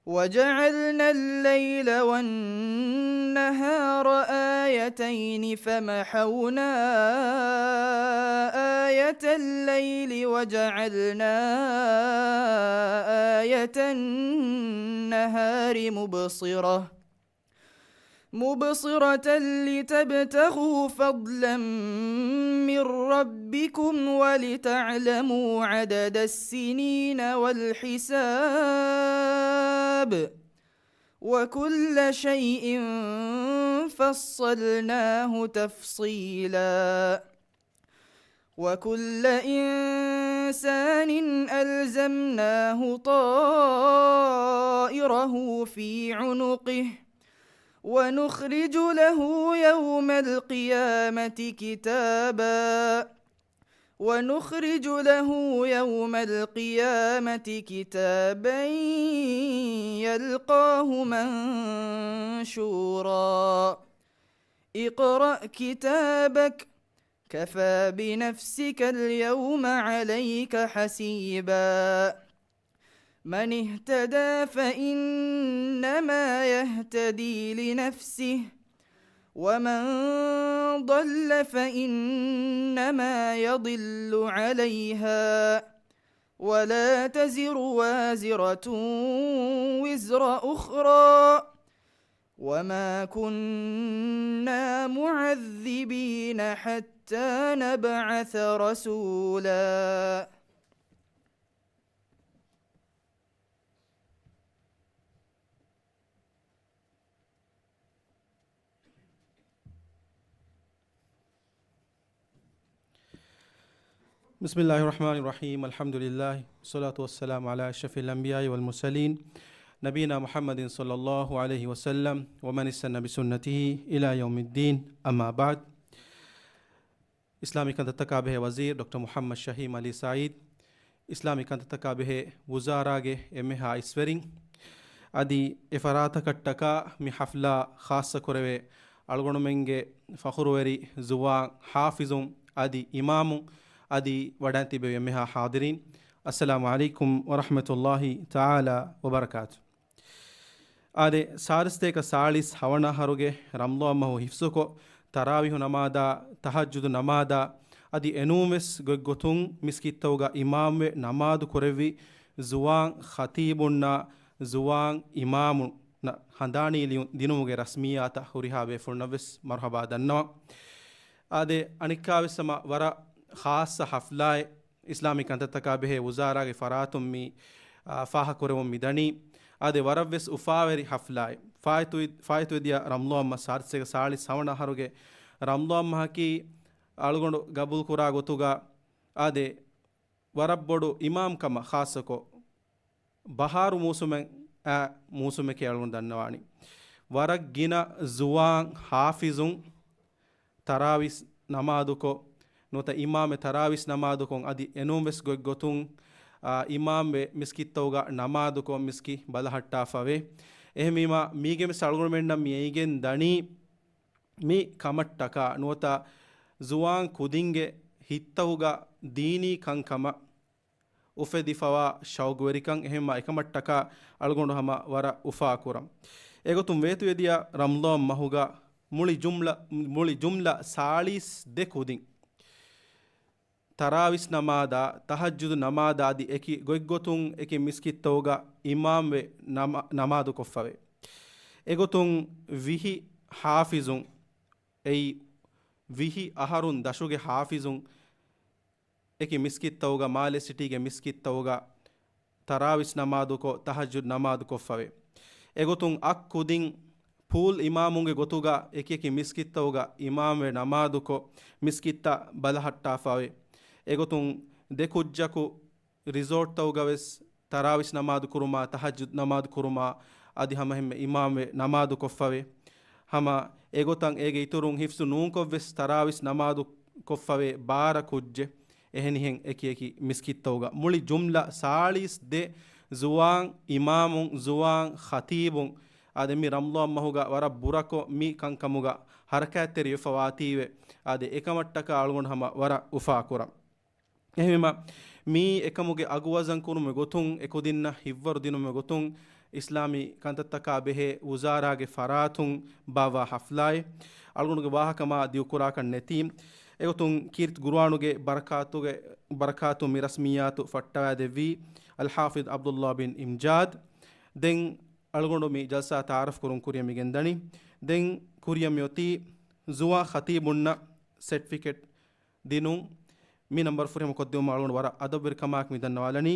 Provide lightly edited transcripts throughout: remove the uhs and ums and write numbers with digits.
وجعلنا الليل والنهار آيتين فمحونا آية الليل وجعلنا آية النهار مبصرة لتبتغوا فضلا من ربكم ولتعلموا عدد السنين والحساب وكل شيء فصلناه تفصيلا وكل إنسان ألزمناه طائره في عنقه ونخرج له يوم القيامة كتابا يلقاه منشورا اقرأ كتابك كفى بنفسك اليوم عليك حسيبا من اهتدى فإنما يهتدي لنفسه ومن ضل فإنما يضل عليها ولا تزر وازرة وزر أخرى وما كنا معذبين حتى نبعث رسولا. بسم الله الرحمن الرحيم الحمد لله والصلاة والسلام على أشرف الأنبياء والمرسلين نبينا محمد صلى الله عليه وسلم ومن استنى بسنته إلى يوم الدين أما بعد. إسلامي كانت تكابه وزير دكتور محمد شهيم علي سعيد إسلامي كانت تكابه وزارة إمها إسفرين أدي إفراتك التكا مي حفلة خاصة كروي ألغنو منجي فخروي زوان حافظون أدي إمام أدي ودانتي بيمها حاضرين. السلام عليكم ورحمة الله تعالى وبركاته. أدي سارستيك ساليس هوانا هروجي رمضو أمه حفظكو تراويح نمادا تهجد نمادا أدي إنومس غوغوتون مسكيتوغا إمام نماد كوريوي زوان خطيبنا زوان إمام هنداني دينوغي رسمياتا هوريها بفرنوس مرحبا دنوا. أدي أنيكاوسما ورا خاصة حفلة إسلامي كانت تكابه وزارة فراتم مي فاها كورم ميداني أدي وربس أفاوري حفلة فايتو ديا رمضان ما سارسك سالي سونا هروجي رمضان ما كي ألغندو قبول كورا غوتوغا أدي وربودو إمام كما خاصكو بحار موسم كي ألغند دنواني ورق جنا زوان حافظون تراويس نمادوكو نوتا إمام تراويس نمادوكون أدي إنومس غوتون إمام مسكيتوغا نمادوكون مسكي بلحتا فوي එහෙමීමා මීගෙම සල්ගුණමෙන්නම් මීගෙන් දනි මී කමට්ටක නෝතා ජුවාන් කුදින්ගේ හිත්තවුගා දීනී කංකම උෆෙදිෆවා ශෞගවරිකං එහෙම එකමට්ටක අල්ගොණු හම වර උෆා කුරම් ඒගොතුම් වේතු වෙදියා රම්දාන් මහුගා මුලි ජුම්ලා සාලිස් දෙකුදින් තරාවිස් නමාදා තහජ්ජුද් නමාදාදි එකි ගොයිගොතුන් එකි මිස්කිත්තෝගා ඉමාම් වේ නමාදු කොෆ්ෆවේ එගොතුන් විහි හාෆිසුන් එයි විහි අහරුන් දශුගේ හාෆිසුන් එකි මිස්කිත්තෝගා මාලේ සිටිගේ මිස්කිත්තෝගා තරාවිස් නමාදුකෝ තහජ්ජුද් නමාදු කොෆ්ෆවේ එගොතුන් අක්කුදින් පූල් ඉමාමුන්ගේ ගොතුගා එකි මිස්කිත්තෝගා ඉමාම් වේ නමාදුකෝ මිස්කිත්තා බලහට්ටා ෆාවේ එගොතුන් දෙකුජ්ජකු රිසෝට් තවගවෙස් තරාවිස් නමාදු කුරුමා තහජ්ජුද් නමාදු කුරුමා අදි හැම හැම ඉමාම් වේ නමාදු කොෆ්ෆවේ හැම එගොතන් ඒගේ ඉතුරුන් හිෆ්සු නූන් කොවස් තරාවිස් නමාදු කොෆ්ෆවේ බාර කුජ්ජේ එහෙනිහෙන් එකි මිස්කිත්තවගා මුලි ජුම්ලා සාලිස් දෙ ජුවාන් ඉමාමුන් ජුවාන් ඛතීබුන් ආදෙමි රම්ලාන් මහුගා වර බුරකෝ මි කංකමුගා හරකැත්තෙරි යෆවාතීවේ ආදෙ එකමට්ටක අල්ගොන් හැම වර උෆා කුරම් එහෙම මී එකමුගේ අගුවසන් කුරුම ගොතුන් එකොදින්න හිව්වරු දිනුම ගොතුන් ಇಸ್ಲಾಮಿ ಕಂತತ್ತಕ ಬೆಹೆ ಉಜಾರಾಗೆ ಫರಾತುಂ ಬಾವಾ ಹಫ್ಲಾಯ್ ಅಳ್ಗುಣಗೆ ವಾಹಕಮ ದಿಯುಕುರಾಕನ್ ನೆತೀಂ ಎಗೊತುಂ ಕೀರ್ತ್ ಗುರುವಾನುಗೆ ಬರಕಾತು ಮಿರಸ್ಮಿಯಾತು ಫಟ್ಟವಾದೆವಿ ಅಲ್ ಹಾಫಿದ್ ಅಬ್ದುಲ್ಲಾ ಬಿನ್ ಇಮ್ಜಾದ್ ದೆಂ ಅಳ್ಗೊಂಡು ಮಿ ಜಲ್ಸಾ ತಾರಫ್ ಕುರುಂ ಕುರಿಯಮಿಗೆಂದಣಿ ದೆಂ ಕುರಿಯಮಿಯೊತಿ ಜುವಾ ಖತೀಬುನ್ನ ಸರ್ಟಿಫಿಕೇಟ್ ದಿನು ಮಿ ನಂಬರ್ ಫುರಿಯಮ ಕೊದ್ದೆವು ಅಳ್ಗೊಂಡು ವರ ಅದಬ್ಬಿರ್ ಕಮಾಕ್ ಮಿದನ್ನವಾಲನಿ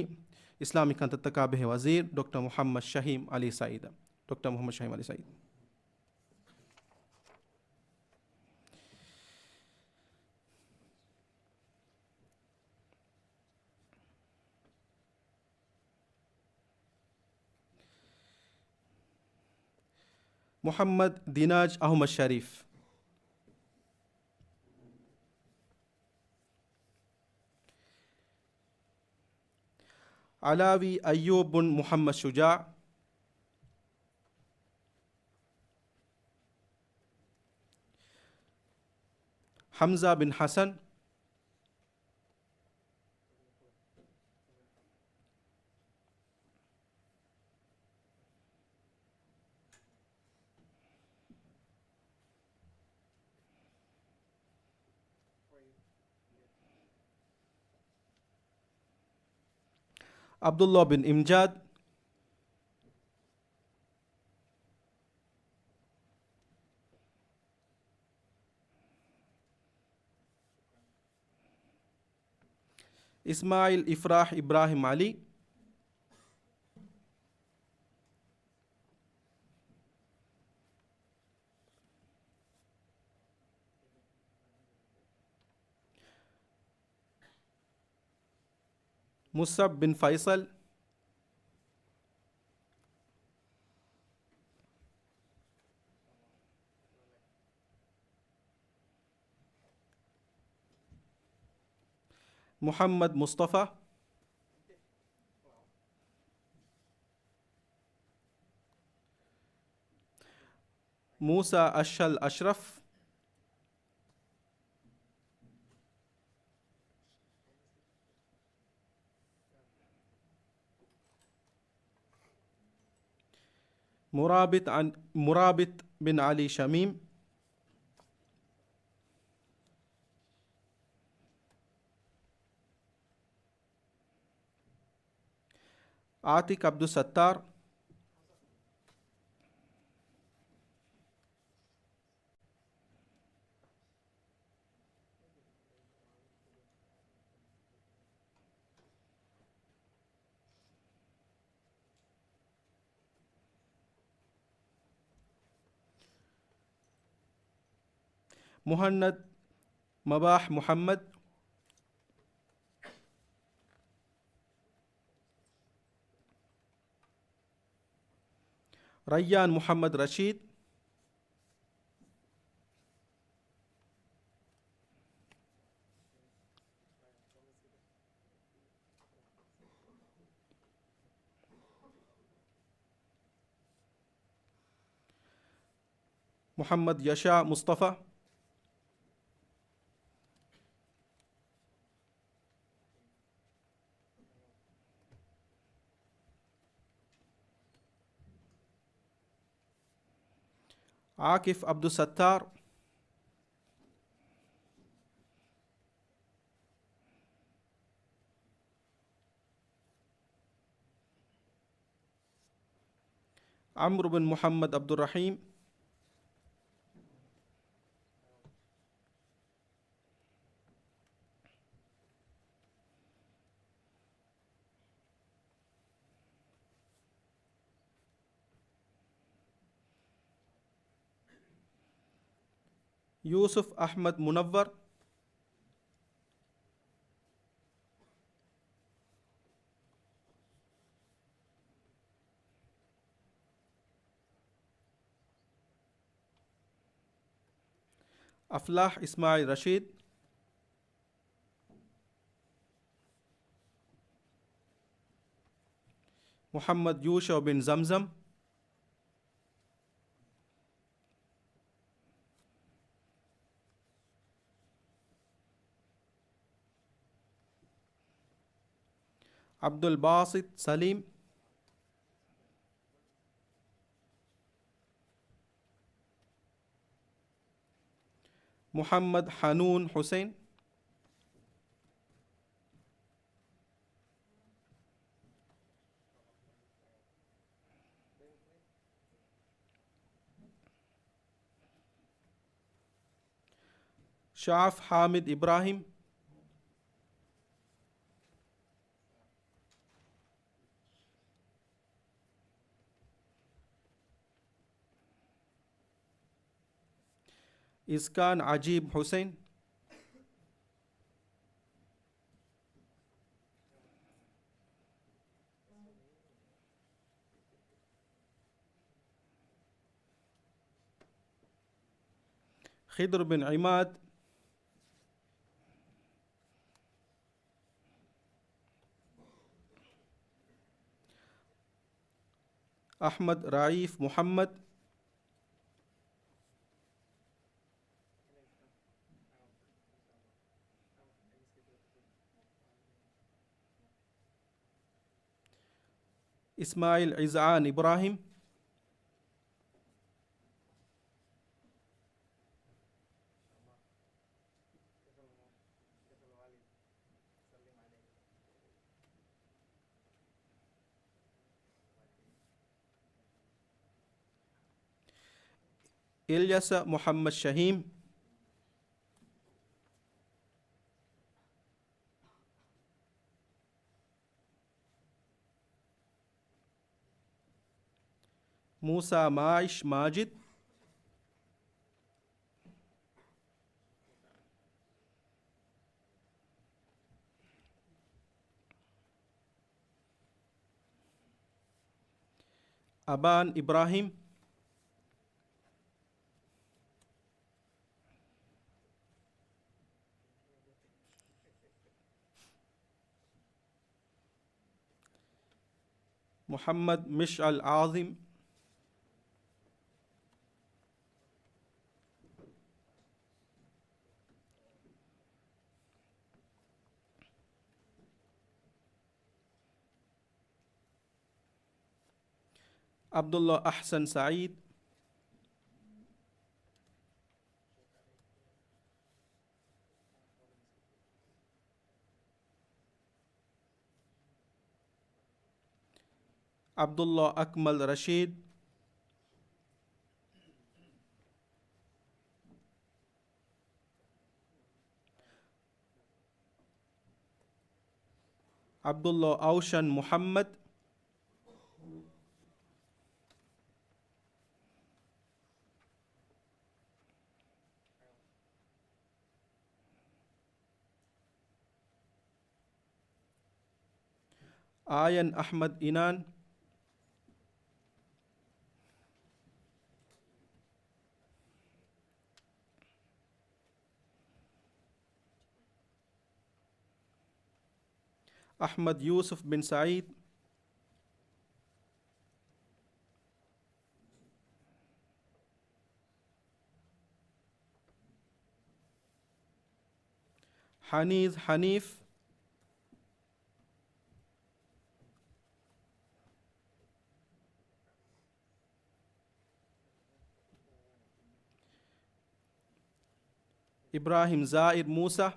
ಇಸ್ಲಾಮಿಕ್ ಕಂತತ್ತಕ ಬೆಹೆ ವಜೀರ್ ಡಾಕ್ಟರ್ ಮೊಹಮ್ಮದ್ ಶಹೀಮ್ ಅಲಿ ಸಯೀದ್ ಡಾಕ್ಟರ್ ಮೊಹಮ್ಮದ್ ಶಹೀಮ್ ಅಲಿ ಸಯೀದ್ محمد ديناج أحمد شريف علاوي أيوب بن محمد شجاع حمزة بن حسن عبد الله بن إمجاد إسماعيل إفراح إبراهيم علي مصعب بن فيصل محمد مصطفى موسى أشل أشرف مرابط بن علي شميم عاتق عبد الستار مهند مباح محمد ريان محمد رشيد محمد يشاء مصطفى عاكف عبد الستار عمرو بن محمد عبد الرحيم يوسف أحمد منور أفلاح إسماعيل رشيد محمد يوشع بن زمزم عبد الباسط سليم Muhammad Hanoon Hussein. Shaf Hamid Ibrahim. Iskan Ajib Hussein. Khidr bin Imad. Ahmad Raif Muhammad. Ismail Izan Ibrahim. Ilyas Muhammad Shahim. Musa Maish Majid. Aban Ibrahim. Muhammad Mish'al Azim. Abdullah Ahsan Saeed. Abdullah Akmal Rashid. Abdullah Aushan Muhammad. Ayan Ahmad Inan. Ahmad Yusuf bin Saeed. Haniz Hanif. Ibrahim Zaid Musa.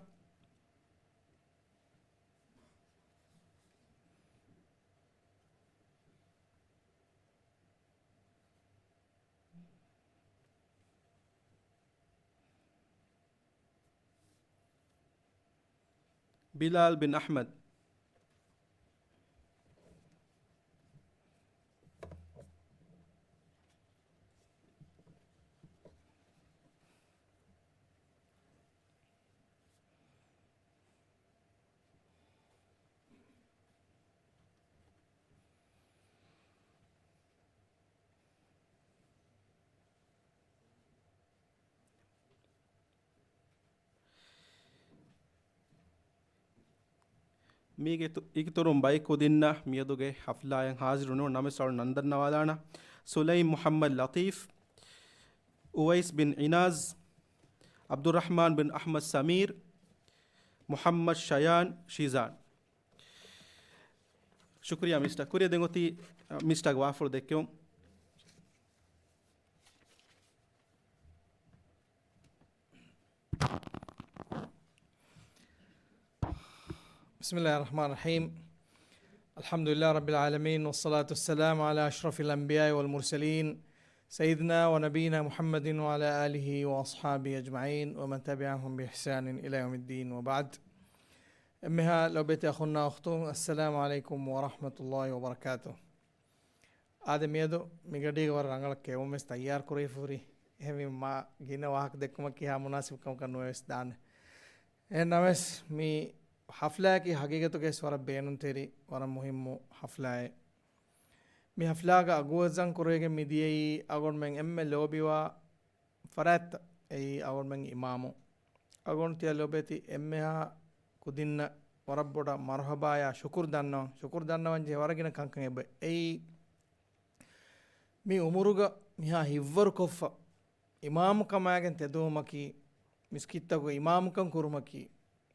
Bilal bin Ahmad. Mige iktorum baiko dinna miyaduge haflayan haziruno namesar nandan nawadana. Sulaim Muhammad Latif. Uwais bin Inaz. Abdurrahman bin Ahmad Samir. Muhammad Shayan Shizan. Shukriya Mr. Kuriya dengoti Mr. Gwafur dekyom. بسم الله الرحمن الرحيم. الحمد لله رب العالمين والصلاة والسلام على أشرف الأنبياء والمرسلين سيدنا ونبينا محمد وعلى آله وأصحابه أجمعين ومن تبعهم بإحسان إلى يوم الدين وبعد. أمها لو بيت أخونا أختم السلام عليكم ورحمة الله وبركاته. آدم يدو ميغدي ور رانغلك يوم استيار كوري فوري هم ما جينا واحد دكما كيها مناسب كم كانوا يستان نامس مي حفلة كي حقيقة كيس ورا بينون تري ورا مهم حفلة مي حفلة كا أقوزان كوريجي مديي أقول من أم لوبيوا فرات أي أقول من إمامو أقول تيا لوبيتي أمها كودين وربودا مرحبا يا شكر دانا وانجي ورقنا كان يب أي مي أمورغا ميها هيفر كوفا إمام كماعن تدومكي مسكيتكو إمام كان كورمكي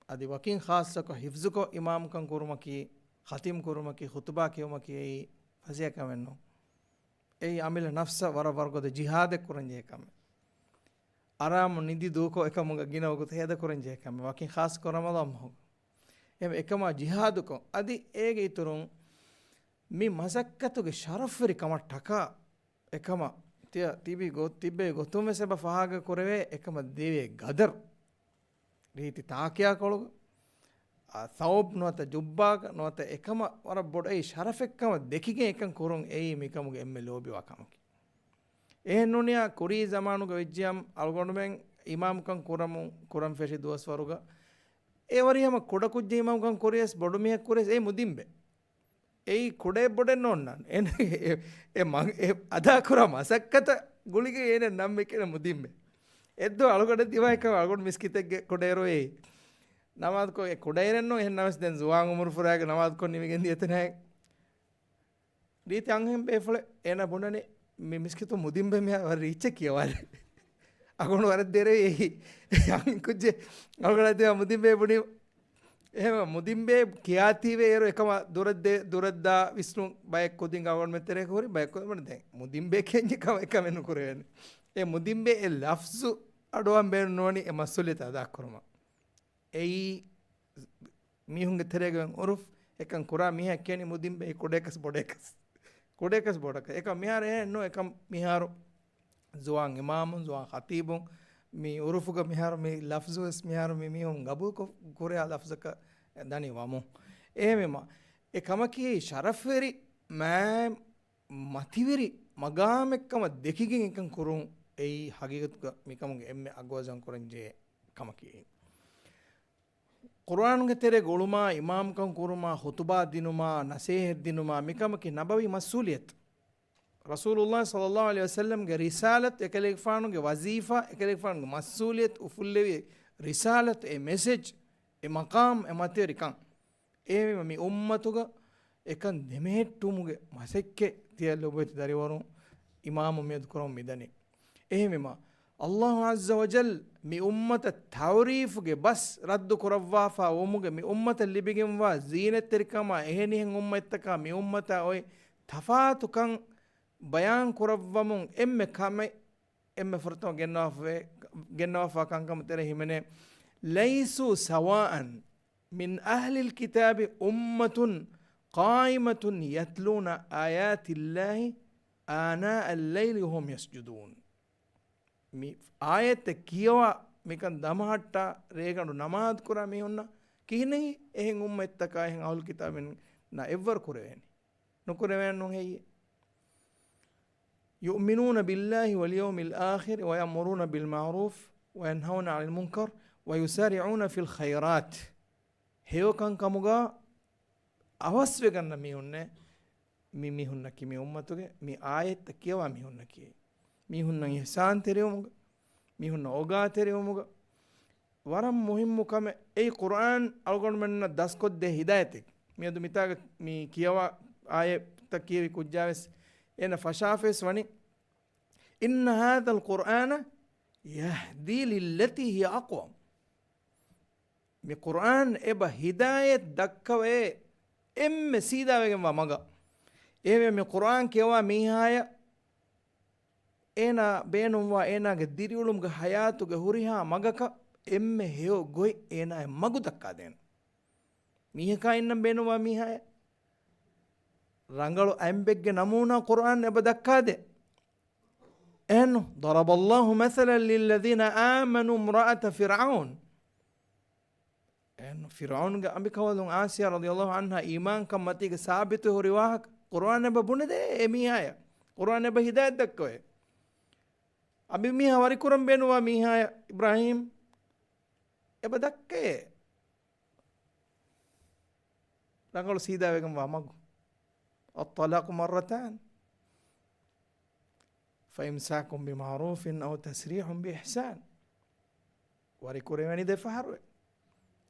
أدي وكين خاصة حفظكو إمام كان كورمكي ختم كورمكي خطبة كيومكي أي فزيا كمنو أي عمل نفسه ورا ده جهاد كورنجه كم آرام ندي دوكو إكمل جينا وقت هذا كورنجه كم وكين خاص كورمالام هو هم إكمل جهادكو أدي إيه ترون مي مسكتو كشرف فري كم تكا إكمل تيبي غوتوم سبب فهاج كوريه إكمل ديوي غدر ريتي تاكيا كولو ثوب نوتا جباك نوتا إكما ورا بود أي شرف إكما دكيجي إكم كورون أي ميكامو إم لوبي واكامك إيه نونيا كوري زمانو كويجيام ألغونمن إمام كان كورام فيشي دوس فاروغا إيه وريهم كودا كوجي إمام كان كوريس بدوميا كوريس أي مديمبه أي كودا بودن نونان إيه مان إيه أدا كورام أسكتا غوليكي إيه نام ميكنا مديمبه එද්දෝ අලුගඩ දිවා එක අලුගඩ මිස්කිතෙක් කොඩේරෝ ඒ නමාත් කො කොඩේරෙන්නෝ එහෙන් නවස් දැන් සුවාන් උමර ෆුරාගේ නමාත් කො නිවිගෙන් දියත නැහැ දීති අංගෙන් බේෆල එන බොනනේ මේ මිස්කිතෝ මුදින්බේ මෙ වර රීච් කියවල අගොණ වර දෙරේ අං කුජේ අලුගඩ දිවා මුදින්බේ බුනි එහෙම මුදින්බේ කියාතිවේ ඒරෝ එකම දුරද්දා විස්නු බයක් කොදින් අගොණ මෙතරේ කොරි බයක් කො මන දැන් මුදින්බේ කියන්නේ කම එන කරේනේ ඒ මුදින්බේ ඒ ලෆ්සු අඩුවම් බේන නොනි ඒ මස්සුලියත අදා කරම එයි මිහුන්ගේ තරේගෙන් උරුෆ් එකන් කුරා මිහ කියන්නේ මුදින්බේ කොඩේකස් බොඩක එක මිහාර නෝ එක මිහාර zuwan imamun zuwan khatibun mi urufuga miharu mi lafzus miharu mi mihun gabu ko korea lafzaka dani wamu ehmema e kamaki sharaferi ma mativeri magamekkama dekigen ekan kurun ei hagigatuga mikamuge emme agwazan kuranje kamaki Quran ge tere goluma imam kan kuruma khutba dinuma nasih dinuma mikamaki nabawi masuliyat Rasulullah sallallahu alaihi wasallam ge risalat ekelek faanu ge wazifa ekelek faanu ge masuliyat ufullewi risalat e message e maqam e materi kan e mi ummatuga ekan demettumuge masekke tiyallobeti dariwarun imam med kurum midani ehmema Allah azza wa jal mi ummata tawrif ge bas raddu kurawwa fa omuge mi ummata libigem wa zinat terikama ehenihen ummattaka mi ummata oy tafatukan bayan kurawwamun emme kame emme furto gennafa kankam tere himene laysu sawa'an min ahli alkitabi ummatun qa'imatun yatluna ayati llahi ana al-layli hum yasjudun mi ayat kiyawa mekan damahatta regandu namaz kura me onna kihne ehen ummattaka ehen ahli kitabin na ever kureveni nukureven non heye يؤمنون بالله واليوم الآخر ويأمرون بالمعروف وينهون عن المنكر ويسارعون في الخيرات هيو كان كمغا අවස්වෙගන්න මිහුන්න මිහුන්න කි මේ උම්මතුගේ මේ ආයෙත් කියවා මිහුන්න කි මිහුන්න ඉහසාන් තෙරෙවමුග මිහුන්න ඕගා තෙරෙවමුග වරම් මුහිම්මු කම ඒ කුර්ආන් අල්ගොන් මෙන්න දස්කොත් දෙ හිදායතෙක් මියදු මිතාග මේ කියවා ආයෙත් කියවි කුජ්ජාවස් එන ෆෂාෆස් වනි ඉන්න හාදල් කුර්ආන යහ්දී ලිල්ලති හි අක්වම් මේ කුර්ආන් එබ හිදායත් දක්කවේ එම්ම සීදාවගෙන් මග ඒ මේ කුර්ආන් කියවා මීහාය එන බේනුම්වා එනගේ දිරියුළුම්ගේ හයාතුගේ හුරිහා මගක එම්ම හයෝ ගොයි ඒන අය මගු දක්කා දෙන. මීහකා ඉන්නම් බේනවා මීහය රංගලු ඇම්බෙක්ගේ නමුණා කුර්ආන් එබ දක්කාද එන්නු ضرب الله مثلا للذين آمنوا امرأة فرعون එන්නු ෆිරාවුන්ගේ අඹිකවලුන් ආසියා රදියල්ලාහු අන්හා ඊමාන් කම්මතිගේ සාබිත හොරි වාහක කුර්ආන් එබ බුනේද එමීහය කුර්ආන් එබ හිදායත් දක්කෝය අබි මීහ වරි කුරම් බේනවා මීහය ඉබ්‍රාහීම් එබ දක්කේ රංගලු සීදා වේගම් වමගු الطلاق مرتان فإمساك بمعروف أو تسريح بإحسان وري كوريماني دي فهروي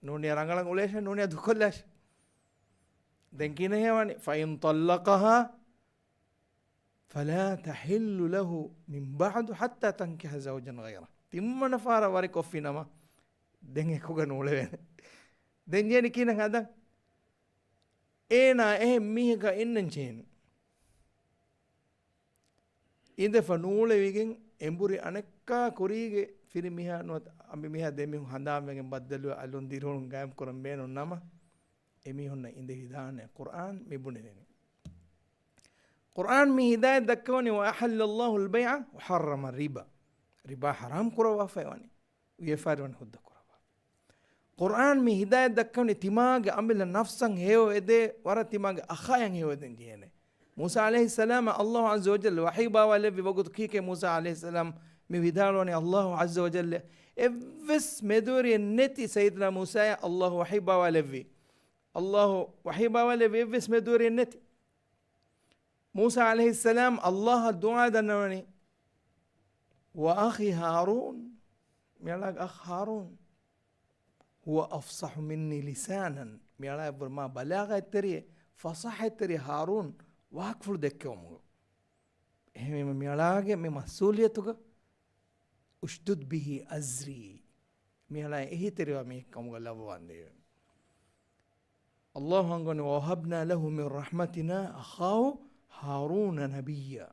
نوني رانغلان أوليش نوني دخلاش دنكينا هيواني فإن طلقها فلا تحل له من بعد حتى تنكح زوجا غيره تم نفارا وري كوفي نما دنگي كوغا نولي دنجيني كينا هذا ඒනා එහෙ මිහක එන්නන් චේන ඉඳ ෆනූලෙවිගෙන් එම්බුරි අනෙක්කා කුරීගේ ෆිරි මිහා නොත් අම්බි මිහා දෙමිහු හඳාමගෙන් බද්දලුව අලුන් දිරුන් ගෑම් කරම් බේනු නම එමිහුන්න ඉඳ හිදානේ කුර්ආන් මිබුනේ දෙනි කුර්ආන් මි හිදායත් දක්වනි වඅහල්ල අල්ලාහු අල්-බයි'a වහරම රිබා රිබා හරාම් කරවා ෆයවනි උයෆාරවන් හුද්ද කුර්ආන් මි හිදායත් දක්වනි තිමාගේ අම්බිල නෆ්සන් හේව එදේ වර තිමාගේ අඛයන් හේව දෙන් දියනේ मूसा अलैहिस्सलाम अल्लाह अज़्ज़ व जल्ल वही बावले विवगुत की मूसा अलैहिस्सलाम में विधालोने अल्लाह अज़्ज़ व जल्ल एवस मेदूरी नेति सैयदना मूसा अल्लाह वही बावले वी अल्लाह वही बावले वी एवस मेदूरी नेति मूसा अलैहिस्सलाम अल्लाह दुआ दनवनी व अखी हारून मेरा अख हारून هو أفصح مني لسانا मेरा बरमा बलागा तरी फसाह तरी हारून वाकफुल देखेमु එහෙම මෙයාලාගේ මේ මසූලියතුක උෂ්දුද් බිහි අස්රි මෙයාලා එහිතරව මේ කමුග ලබවන්නේ අල්ලාහ් හංගොනේ වහබ්නා ලහු මින් රහ්මතිනා අඛාහු හාරූන නබියා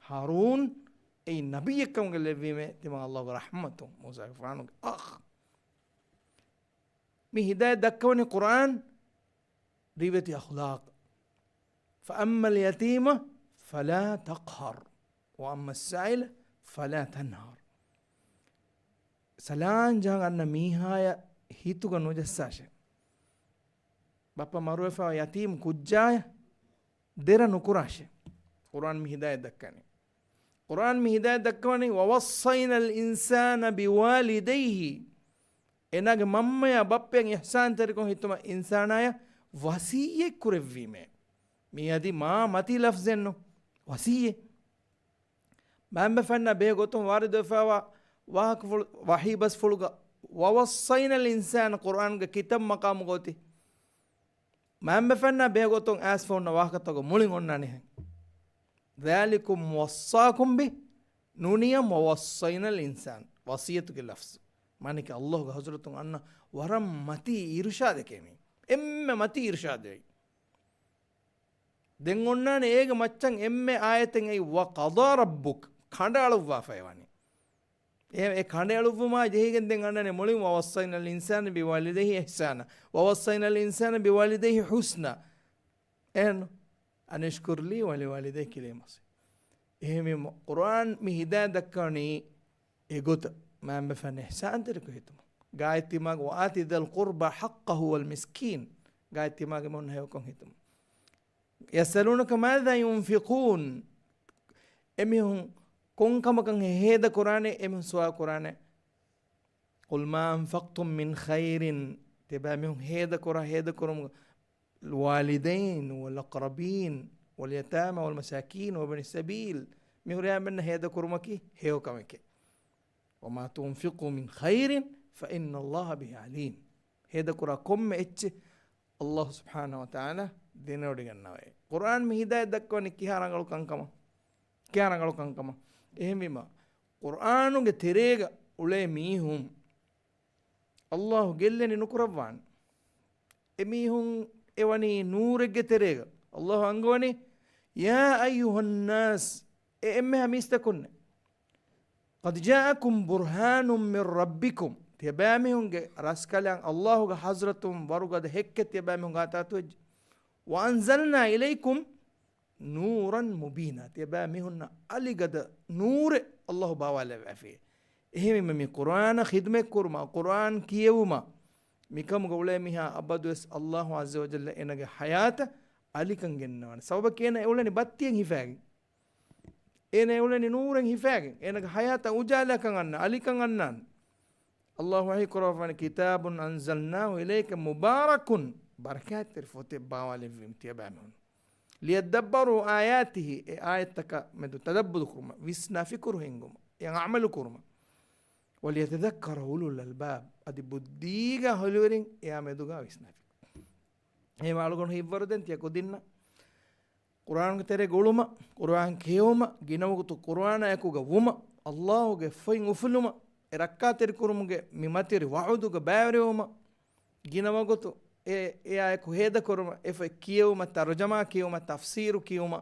හාරූන් ඒ නබිය කමුග ලැබීමේ තම අල්ලාහ්ගේ රහමතු මූසා ෆානුගේ අඛ මේ හිදායත් දක්වන්නේ කුර්ආන් රිවති අඛලාක් فأما اليتيم فلا تقهر وأما السائل فلا تنهر سلان جان أن ميهايا هيتوغا نوجساشة بابا مروفا يتيم كجايا ديرا نكراشة قرآن مهداية دكاني قرآن مهداية دكاني ووصينا الإنسان بوالديه إنك ماما يا بابا إحسان تركون هيتوما إنسانايا وسيء كرفيمه ميادي ما متي لفظنو وسيه ما بفنا بيغوتون وارد فوا واك وحي بس فلغا ووصينا الانسان قران كتاب مقام غوتي ما بفنا بيغوتون اسفون واكتو مولين وناني ذلكم وصاكم به نونيا ووصينا الانسان وصيتك اللفظ مانك الله حضرتون ان ورم متي ارشاد كيمي متي ارشاد දෙන් ඔන්නානේ ඒක මච්චන් එම්මේ ආයතෙන් ඒ වකදා රබ්බුක් කණ්ඩායලුවා ෆයවනි ඒ කණ්ඩායලුවමා ජෙහිගෙන් දෙන් අන්නනේ මුලින්ම වවස්සයිනල් ඉන්සාන බිවලිදෙහි ඉහ්සාන වවස්සයිනල් ඉන්සාන බිවලිදෙහි හුස්නා එන් අනිෂ්කුර් ලී වලිවලිදෙහි කිලේමස් එහෙම කුර්ආන් මි හිදායත් දක්වනි ඒගොත මම බෆන ඉහ්සාන් තරක හිතම ගායති මග වාති දල් කුර්බා හක්කහු වල් මිස්කීන් ගායති මග මොන් හයකොන් හිතම يسألونك ماذا ينفقون أمهم كون كما كان هذا قرآن أمهم سواء قرآن قل ما أنفقتم من خير تبامهم هذا قرآن الوالدين والأقربين واليتامى والمساكين وابن السبيل مهريا من هذا قرمكي هيو كمكي وما تنفقوا من خير فإن الله به عليم هذا قرآن كم الله سبحانه وتعالى දිනවඩ ගන්නවා කුර්ආන් මේ හිදායත් දක්වන්නේ කිහාරංගලු කංකම එහෙමම කුර්ආනුගේ තෙරේග උලේ මීහුම් අල්ලාහ් ගෙල්ලෙනි නුකරවන් එමීහුම් එවනි නූරෙගේ තෙරේග අල්ලාහ් අංගවනි යා අයුහන් නාස් එම්මෙ හමිස්තකුන්න قد جاءكم برهان من ربكم තියබෑමිහුන්ගේ රස්කලයන් අල්ලාහුගේ හස්රතුම් වරුගද හෙක්කෙ තියබෑමිහුන් ගාතාතු වෙජ්ජ වන්සල්නා ඉලයිකුම් නූරන් මුබීන තියබෑමිහුන්න අලිගද නූරෙ අල්ලාහු බාවාල වැෆේ එහෙම මේ කුර්ආන ඛිදමෙක් කුර්ම කුර්ආන් කියවුම මිකමුග උලේ මිහා අබදුස් අල්ලාහු අස්ස වජල්ල එනගේ හයාත අලිකන් ගෙන්නවන සබබ කියන එවලනි බත්තියෙන් හිෆෑගෙන් එන එවලනි නූරෙන් හිෆෑගෙන් එනගේ හයාත උජාලකන් අන්න අලිකන් අන්නන් අල්ලාහු වහී කුර්ආන කිතාබුන් අන්සල්නාහු ඉලයික මුබාරකුන් බරකාතර ෆොතේ බාවාලෙන් විම්තියබෑමුන් ලියදබ්බරු ආයාතිහි ආයතක මෙදු තදබ්බුදු කුර්ම විස්නා ෆිකුරු හින්ගුම යන් අමලු කුර්ම وليتذكر أولو الألباب أدي بديغا هلورين يا مدوغا ويسنافي هي مالغون هيفردن تيا كودينا قرآن كتير قولما قرآن كيوما جينوغتو قرآن يكوغا وما الله فين وفلما ركاتير كورمغا ميماتير وعودوغا باوريوما جينوغتو يكو هيدا كورما اف كيوما ترجمه كيوما تفسير كيوما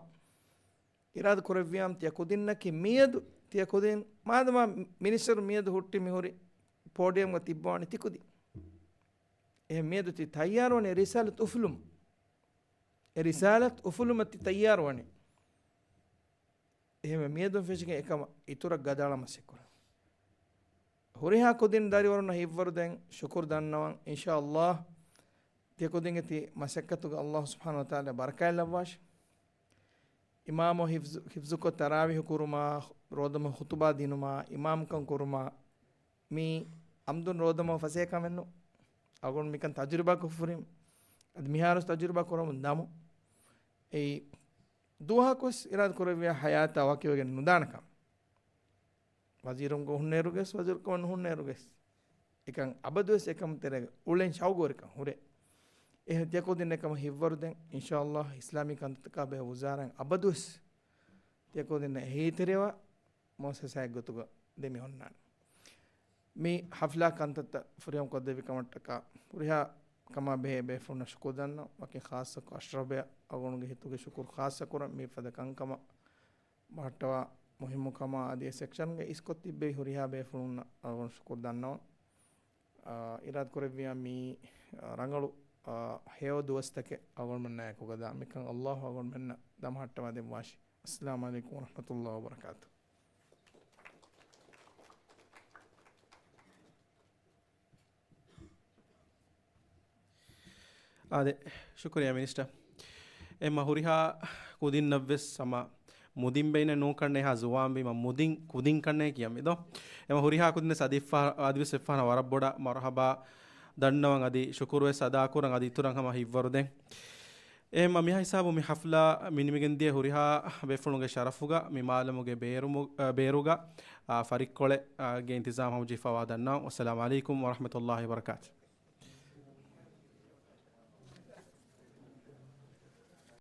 إراد كورفيام تيا كودينا كي ميدو තිය කොදෙන් මාදම මිනිස්සරු මියද හුට්ටි මිහුරි පෝඩියම්ග තිබ්බවානි තිකුදි එහෙ මියද ති තයාරවනේ රිසාලත් උෆුලුම් රිසාලත් උෆුලුම ති තයාරවනේ එහෙම මියදුන් ෆෙෂික එකම ඉතුරක් ගදාලම සෙකුර හොරිහා කොදින් දරිවරුන හිවරු දැන් ශුකුර් දන්නවන් ඉන්ෂාඅල්ලාහ් තිය කොදින් ති මසක්කතුග අල්ලාහ් සුබ්හානහු වතාලා බරකයි ලවවාෂ් ඉමාම හිෆ්සුකො තරාවිහ කුරුමා රෝදම හුතුබා දිනුමා ඉමාම්කම් කුරුමා මේ අම්දුන් රෝදම ෆසේකමෙන්නු අගොන් මිකන් තජරිබා කුෆරිම් අද මිහාරස් තජරිබා කරමු නමු ඒ දුහකොස් ඉරාද කරවිය හයාත වකියගෙන නුදානකම් වජීරුම් ගෝ හුන්නේරුගෙස් වජීර් කොන් හුන්නේරුගෙස් එකන් අබදුස් එකම තෙරග උලෙන් ෂවගෝරකම් හුරේ එහතියකෝ දින එකම හිවරුදෙන් ඉන්ෂාඅල්ලාහ් ඉස්ලාමික අන්තකාබේ වුසාරන් අබදුස් තියකෝ දින හේතරේවා මොසසයි ගොතුග දෙමි හොන්නාන මේ හෆ්ලා කන්තත ෆුරියම් කොදෙවි කමට්ටක පුරිහා කම බේ ෆුන ශුකුදන්න වකි ખાસ ක අශ්රබය අගොණුගේ හිතුගේ ශුකුර් ખાસ කර මේ ෆදකන් කම මහට්ටවා මුහිම්ම කම ආදී සෙක්ෂන් ගේ ඉස්කොත් තිබ්බේ හුරිහා බේ ෆුන අගොණ ශුකුර් දන්නව ඉරාද කරවියා මේ රංගලු هيو دوستك أول من نايك وقدا مكان الله أول من دم حتى ما دم واشي السلام عليكم ورحمة الله وبركاته ආදේ ශුක්‍රියා මිනිස්ටර් එම හුරිහා කුදින් නවස් සම මුදින් බයින නෝකන්නේ හා සුවාම්බි ම මුදින් කුදින් කන්නේ කියමිදෝ එම හුරිහා කුදින සදිෆා ආදිවස් සෆාන වරබ්බොඩ මරහබා දන්නවන් අදි ශුකුරුවේ සදා කරන් අදි තුරන් හම හිවරුදෙන් එහෙම මිහ හිසාබු මි හෆ්ලා මිනිමගෙන් දිය හුරිහා බෙෆුණුගේ ශරෆුගා මි මාලමුගේ බේරුගා ෆරික් කොලේ ගේ ඉන්තිසාම් හමු ජිෆවා දන්නා වස්සලාමු අලයිකුම් වරහමතුල්ලාහි වබරකාතුහ්